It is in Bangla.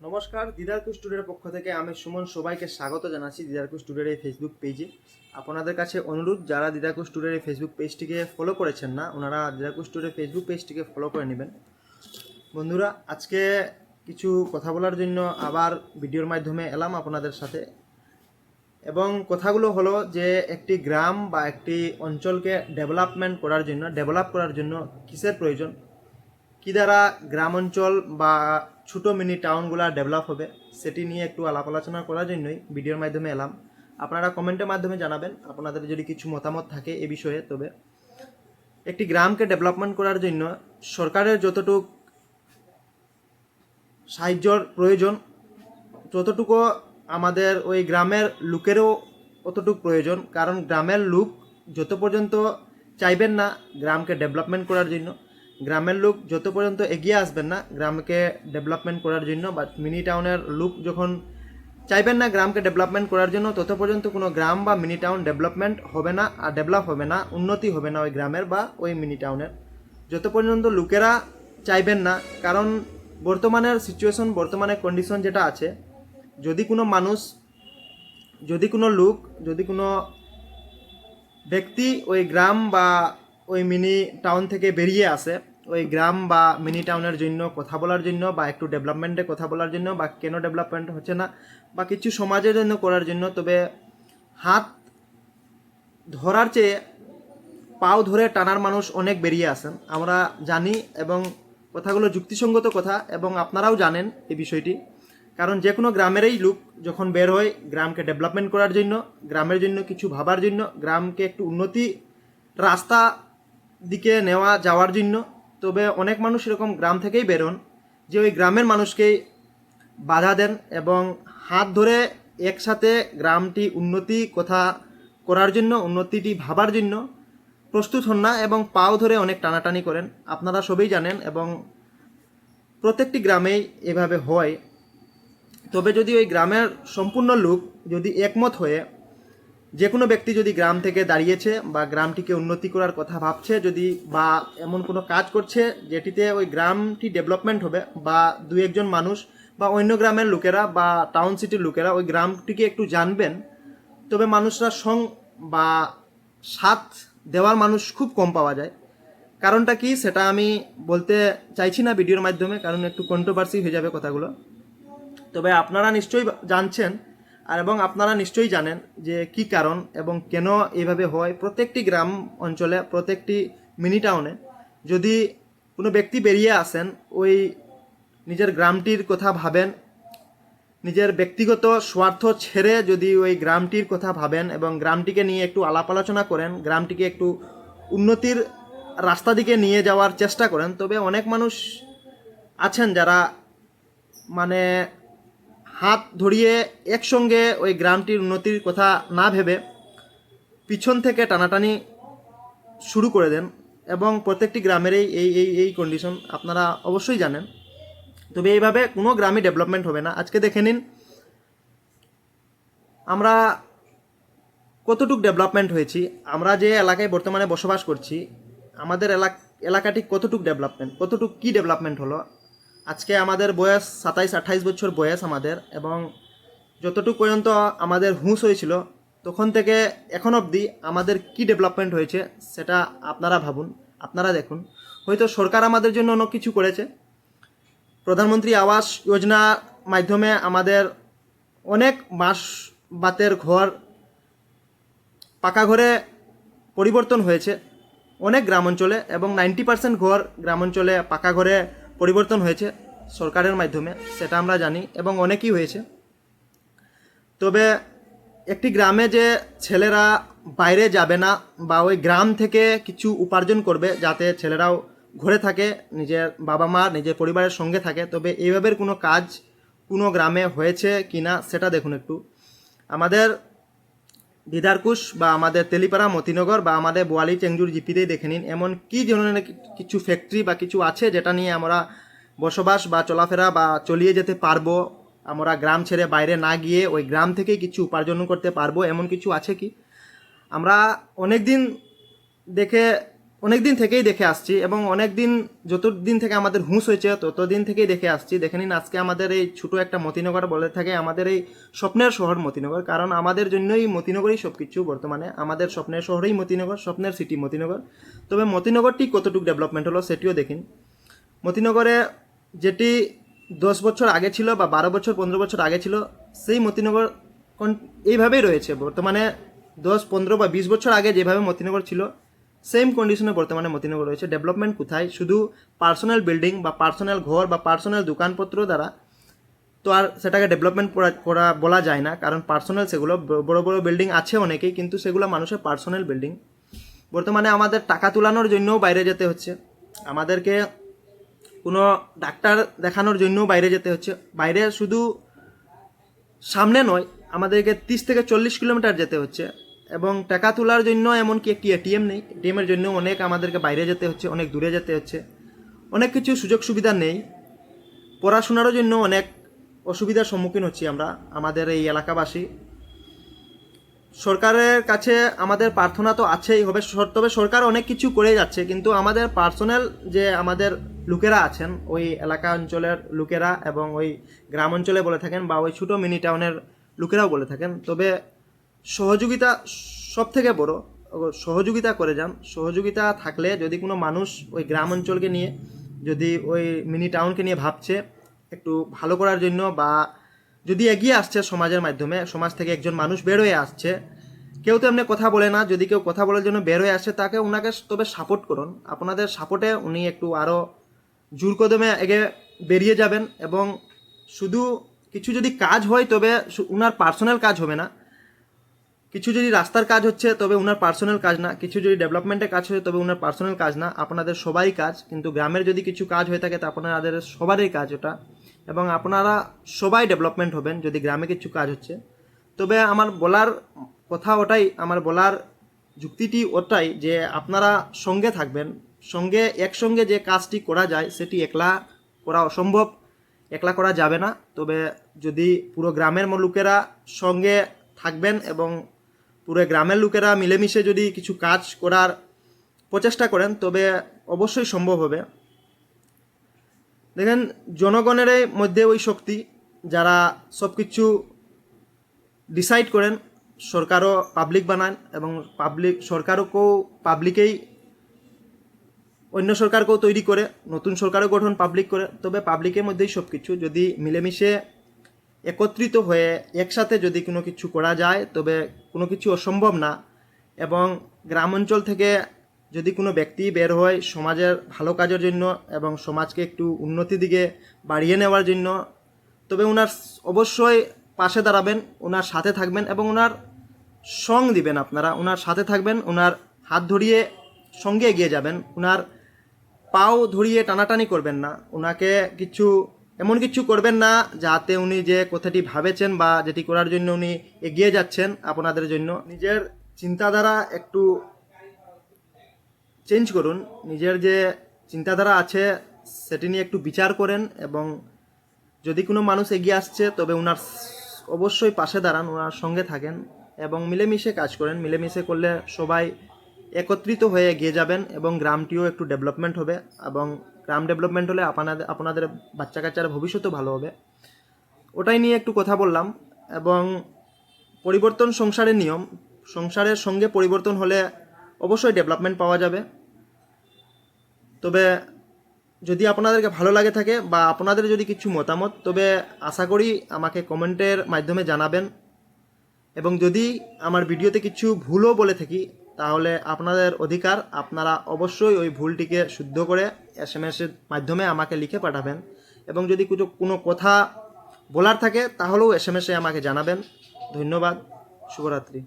নমস্কার, দিদারকুশ টুডের পক্ষ থেকে আমি সুমন সবাইকে স্বাগত জানাচ্ছি দিদারকুশ টুডের এই ফেসবুক পেজে। আপনাদের কাছে অনুরোধ, যারা দিদারকুশ টুডের এই ফেসবুক পেজটিকে ফলো করেছেন না, ওনারা দিদারকুশ টুডের ফেসবুক পেজটিকে ফলো করে নেবেন। বন্ধুরা, আজকে কিছু কথা বলার জন্য আবার ভিডিওর মাধ্যমে এলাম আপনাদের সাথে, এবং কথাগুলো হলো যে একটি গ্রাম বা একটি অঞ্চলকে ডেভেলপ করার জন্য কিসের প্রয়োজন, কী দ্বারা গ্রাম অঞ্চল বা ছোটো মিনি টাউনগুলো ডেভেলপ হবে, সেটি নিয়ে একটু আলাপ আলোচনা করার জন্যই ভিডিওর মাধ্যমে এলাম। আপনারা কমেন্টের মাধ্যমে জানাবেন আপনাদের যদি কিছু মতামত থাকে এ বিষয়ে। তবে একটি গ্রামকে ডেভেলপমেন্ট করার জন্য সরকারের যতটুকু সাহায্যর প্রয়োজন, ততটুকু আমাদের ওই গ্রামের লোকেরও অতটুকু প্রয়োজন। কারণ গ্রামের লোক যত পর্যন্ত চাইবেন না গ্রামকে ডেভেলপমেন্ট করার জন্য, গ্রামের লোক যত পর্যন্ত এগিয়ে আসবেন না গ্রামকে ডেভেলপমেন্ট করার জন্য, বা মিনি টাউনের লোক যখন চাইবেন না গ্রামকে ডেভেলপমেন্ট করার জন্য, তত পর্যন্ত কোনো গ্রাম বা মিনি টাউন ডেভেলপমেন্ট হবে না, আর ডেভেলপ হবে না, উন্নতি হবে না ওই গ্রামের বা ওই মিনি টাউনের, যত পর্যন্ত লোকেরা চাইবেন না। কারণ বর্তমানের সিচুয়েশন, বর্তমানে কন্ডিশন যেটা আছে, যদি কোনো মানুষ, যদি কোনো লোক, যদি কোনো ব্যক্তি ওই গ্রাম বা ওই মিনি টাউন থেকে বেরিয়ে আসে ওই গ্রাম বা মিনি টাউনের জন্য কথা বলার জন্য, বা একটু ডেভেলপমেন্টে কথা বলার জন্য, বা কেন ডেভেলপমেন্ট হচ্ছে না, বা কিছু সমাজের জন্য করার জন্য, তবে হাত ধরার চেয়ে পাও ধরে টানার মানুষ অনেক বেরিয়ে আসেন, আমরা জানি। এবং কথাগুলো যুক্তিসঙ্গত কথা, এবং আপনারাও জানেন এই বিষয়টি। কারণ যে কোনো গ্রামেরই লোক যখন বের হয় গ্রামকে ডেভেলপমেন্ট করার জন্য, গ্রামের জন্য কিছু ভাবার জন্য, গ্রামকে একটু উন্নতি রাস্তা দিকে নেওয়া যাওয়ার জন্য, তবে অনেক মানুষ এরকম গ্রাম থেকেই বেরোন যে ওই গ্রামের মানুষকেই বাধা দেন এবং হাত ধরে একসাথে গ্রামটি উন্নতি কথা করার জন্য, উন্নতিটি ভাবার জন্য প্রস্তুত হন না, এবং পাও ধরে অনেক টানাটানি করেন। আপনারা সবাই জানেন, এবং প্রত্যেকটি গ্রামেই এভাবে হয়। তবে যদি ওই গ্রামের সম্পূর্ণ লোক যদি একমত হয়ে, যে কোনো ব্যক্তি যদি গ্রাম থেকে দাঁড়িয়েছে বা গ্রামটিকে উন্নতি করার কথা ভাবছে, যদি বা এমন কোনো কাজ করছে যেটিতে ওই গ্রামটি ডেভেলপমেন্ট হবে, বা দু একজন মানুষ বা অন্য গ্রামের লোকেরা বা টাউন সিটির লোকেরা ওই গ্রামটিকে একটু জানবেন, তবে মানুষরা বা সাথ দেওয়ার মানুষ খুব কম পাওয়া যায়। কারণটা কি সেটা আমি বলতে চাইছি না ভিডিওর মাধ্যমে, কারণ একটু কন্ট্রোভার্সি হয়ে যাবে কথাগুলো। তবে আপনারা নিশ্চয়ই জানছেন, আর এবং আপনারা নিশ্চয়ই জানেন যে কি কারণ এবং কেন এইভাবে হয়। প্রত্যেকটি গ্রাম অঞ্চলে, প্রত্যেকটি মিনি টাউনে যদি কোনো ব্যক্তি বেরিয়ে আসেন, ওই নিজের গ্রামটির কথা ভাবেন, নিজের ব্যক্তিগত স্বার্থ ছেড়ে যদি ওই গ্রামটির কথা ভাবেন এবং গ্রামটিকে নিয়ে একটু আলাপ আলোচনা করেন, গ্রামটিকে একটু উন্নতির রাস্তা দিকে নিয়ে যাওয়ার চেষ্টা করেন, তবে অনেক মানুষ আছেন যারা মানে হাত ধরিয়ে একসঙ্গে ওই গ্রামটির উন্নতির কথা না ভেবে পিছন থেকে টানাটানি শুরু করে দেন। এবং প্রত্যেকটি গ্রামেরই এই কন্ডিশন আপনারা অবশ্যই জানেন। তবে এইভাবে কোনো গ্রামই ডেভেলপমেন্ট হবে না। আজকে দেখে নিন আমরা কতটুকু ডেভেলপমেন্ট হয়েছি, আমরা যে এলাকায় বর্তমানে বসবাস করছি, আমাদের এলাকাটি কতটুকু ডেভেলপমেন্ট, কতটুকু কী ডেভেলপমেন্ট হলো। আজকে আমাদের বয়স 27-28 বছর বয়স আমাদের, এবং যতটুকু পর্যন্ত আমাদের হুঁশ হয়েছিল তখন থেকে এখন অবধি আমাদের কি ডেভেলপমেন্ট হয়েছে সেটা আপনারা ভাবুন, আপনারা দেখুন। হয়তো সরকার আমাদের জন্য অনেক কিছু করেছে, প্রধানমন্ত্রী আবাস যোজনা মাধ্যমে আমাদের অনেক বাঁশ বাতের ঘর, পাকা ঘরে পরিবর্তন হয়েছে অনেক গ্রাম অঞ্চলে, এবং 90% ঘর গ্রাম অঞ্চলে পাকা ঘরে পরিবর্তন হয়েছে সরকারের মাধ্যমে, সেটা আমরা জানি, এবং অনেকই হয়েছে। তবে একটি গ্রামে যে ছেলেরা বাইরে যাবে না বা ওই গ্রাম থেকে কিছু উপার্জন করবে যাতে ছেলেরাও ঘরে থাকে, নিজের বাবা মা, নিজের পরিবারের সঙ্গে থাকে, তবে এইভাবে কোনো কাজ কোনো গ্রামে হয়েছে কি না সেটা দেখুন একটু। আমাদের দিদারকুশ বা আমাদের তেলিপাড়া, মতিনগর বা আমাদের বোয়ালি, চেংজুর, জিপিতেই দেখে নিন, এমন কী ধরনের কিছু ফ্যাক্টরি বা কিছু আছে যেটা নিয়ে আমরা বসবাস বা চলাফেরা বা চলিয়ে যেতে পারবো, আমরা গ্রাম ছেড়ে বাইরে না গিয়ে ওই গ্রাম থেকেই কিছু উপার্জন করতে পারবো, এমন কিছু আছে কি? আমরা অনেক দিন দেখে অনেক দিন থেকেই দেখে আসছি, এবং অনেক দিন যতদিন থেকে আমাদের হুঁশ হয়েছে ততদিন থেকেই দেখে আসছি। দেখে নিন আজকে আমাদের এই ছোটো একটা মতিনগর বলে থাকে আমাদের এই স্বপ্নের শহর মতিনগর, কারণ আমাদের জন্যই মতিনগরই সব কিছু। বর্তমানে আমাদের স্বপ্নের শহরেই মতিনগর, স্বপ্নের সিটি মতিনগর। তবে মতিনগরটি কতটুকু ডেভেলপমেন্ট হলো সেটিও দেখিন। মতিনগরে যেটি 10 বছর আগে ছিল বা 12 বছর 15 বছর আগে ছিল, সেই মতিনগর এইভাবেই রয়েছে। বর্তমানে 10, 15 বা 20 বছর আগে যেভাবে মতিনগর ছিল সেম কন্ডিশনে বর্তমানে মতিনগর রয়েছে। ডেভেলপমেন্ট কোথায়? শুধু পার্সোনাল বিল্ডিং বা পার্সোনাল ঘর বা পার্সোনাল দোকানপত্র দ্বারা তো আর সেটাকে ডেভেলপমেন্ট করা বলা যায় না, কারণ পার্সোনাল সেগুলো বড় বড় বিল্ডিং আছে অনেকেই, কিন্তু সেগুলো মানুষের পার্সোনাল বিল্ডিং। বর্তমানে আমাদের টাকা তোলানোর জন্যও বাইরে যেতে হচ্ছে, আমাদেরকে কোনো ডাক্তার দেখানোর জন্যও বাইরে যেতে হচ্ছে। বাইরে শুধু সামনে নয়, আমাদেরকে 30 থেকে 40 কিলোমিটার যেতে হচ্ছে। এবং টাকা তোলার জন্য এমনকি একটি এটিএম নেই, এটিএমের জন্য অনেক আমাদেরকে বাইরে যেতে হচ্ছে, অনেক দূরে যেতে হচ্ছে। অনেক কিছু সুযোগ সুবিধা নেই। পড়াশোনারও জন্য অনেক অসুবিধার সম্মুখীন হচ্ছি আমরা, আমাদের এই এলাকাবাসী। সরকারের কাছে আমাদের প্রার্থনা তো আছেই হবে, তবে সরকার অনেক কিছু করে যাচ্ছে, কিন্তু আমাদের পার্সোনাল যে আমাদের লোকেরা আছেন, ওই এলাকা অঞ্চলের লোকেরা এবং ওই গ্রাম অঞ্চলে বলে থাকেন বা ওই ছোটো মিনি টাউনের লোকেরাও বলে থাকেন, তবে সহযোগিতা সব থেকে বড়, সহযোগিতা করে যান। সহযোগিতা থাকলে যদি কোনো মানুষ ওই গ্রাম অঞ্চলকে নিয়ে, যদি ওই মিনি টাউনকে নিয়ে ভাবছে একটু ভালো করার জন্য, বা যদি এগিয়ে আসছে সমাজের মাধ্যমে, সমাজ থেকে একজন মানুষ বের হয়ে আসছে, কেউ তো এমনি কথা বলে না, যদি কেউ কথা বলার জন্য বের হয়ে আসছে তাকে ওনাকে তবে সাপোর্ট করুন। আপনাদের সাপোর্টে উনি একটু আরও জোর কদমে এগে বেরিয়ে যাবেন। এবং শুধু কিছু যদি কাজ হয় তবে ওনার পার্সোনাল কাজ হবে না, কিছু যদি রাস্তার কাজ হচ্ছে তবে ওনার পার্সোনাল কাজ না, কিছু যদি ডেভেলপমেন্টের কাজ হচ্ছে তবে ওনার পার্সোনাল কাজ না, আপনাদের সবারই কাজ। কিন্তু গ্রামের যদি কিছু কাজ হয়ে থাকে তা আপনাদের সবারই কাজ ওটা, এবং আপনারা সবাই ডেভেলপমেন্ট হবেন যদি গ্রামে কিছু কাজ হচ্ছে। তবে আমার বলার কথা ওটাই, আমার বলার যুক্তিটি ওটাই যে আপনারা সঙ্গে থাকবেন, সঙ্গে একসঙ্গে যে কাজটি করা যায় সেটি একলা করা অসম্ভব, একলা করা যাবে না। তবে যদি পুরো গ্রামের লোকেরা সঙ্গে থাকবেন এবং পুরো গ্রামের লোকেরা মিলেমিশে যদি কিছু কাজ করার প্রচেষ্টা করেন তবে অবশ্যই সম্ভব হবে। দেখেন, জনগণের মধ্যে ওই শক্তি, যারা সব কিছু ডিসাইড করেন। সরকারও পাবলিক বানান এবং সরকারকেও পাবলিকেই অন্য সরকারকেও তৈরি করে, নতুন সরকারও গঠন পাবলিক করে। তবে পাবলিকের মধ্যেই সব কিছু, যদি মিলেমিশে একত্রিত হয়ে একসাথে যদি কোনো কিছু করা যায় তবে কোনো কিছু অসম্ভব না। এবং গ্রাম অঞ্চল থেকে যদি কোনো ব্যক্তি বের হয় সমাজের ভালো কাজের জন্য এবং সমাজকে একটু উন্নতির দিকে বাড়িয়ে নেওয়ার জন্য, তবে ওনার অবশ্যই পাশে দাঁড়াবেন, ওনার সাথে থাকবেন এবং ওনার সঙ্গ দিবেন। আপনারা ওনার সাথে থাকবেন, ওনার হাত ধরিয়ে সঙ্গে এগিয়ে যাবেন, ওনার পাও ধরিয়ে টানাটানি করবেন না, ওনাকে কিছু এমন কিছু করবেন না যাতে উনি যে কথাটি ভাবেছেন বা যেটি করার জন্য উনি এগিয়ে যাচ্ছেন আপনাদের জন্য, নিজের চিন্তাধারা একটু চেঞ্জ করুন। নিজের যে চিন্তাধারা আছে সেটি নিয়ে একটু বিচার করেন, এবং যদি কোনো মানুষ এগিয়ে আসছে তবে ওনার অবশ্যই পাশে দাঁড়ান, ওনার সঙ্গে থাকেন এবং মিলেমিশে কাজ করেন। মিলেমিশে করলে সবাই একত্রিত হয়ে এগিয়ে যাবেন এবং গ্রামটিও একটু ডেভেলপমেন্ট হবে, এবং গ্রাম ডেভেলপমেন্ট হলে আপনাদের বাচ্চা কাচ্চার ভবিষ্যৎও ভালো হবে। ওটাই নিয়ে একটু কথা বললাম। এবং পরিবর্তন সংসারের নিয়ম, সংসারের সঙ্গে পরিবর্তন হলে অবশ্যই ডেভেলপমেন্ট পাওয়া যাবে। তবে যদি আপনাদেরকে ভালো লাগে থাকে বা আপনাদের যদি কিছু মতামত, তবে আশা করি আমাকে কমেন্টের মাধ্যমে জানাবেন। এবং যদি আমার ভিডিওতে কিছু ভুলও বলে থাকি তাহলে আপনাদের অধিকার, আপনারা অবশ্যই ওই ভুলটিকে শুদ্ধ করে SMS-এর মাধ্যমে আমাকে লিখে পাঠাবেন। এবং যদি কোনো কথা বলার থাকে তাহলেও SMS-এ আমাকে জানাবেন। ধন্যবাদ, শুভরাত্রি।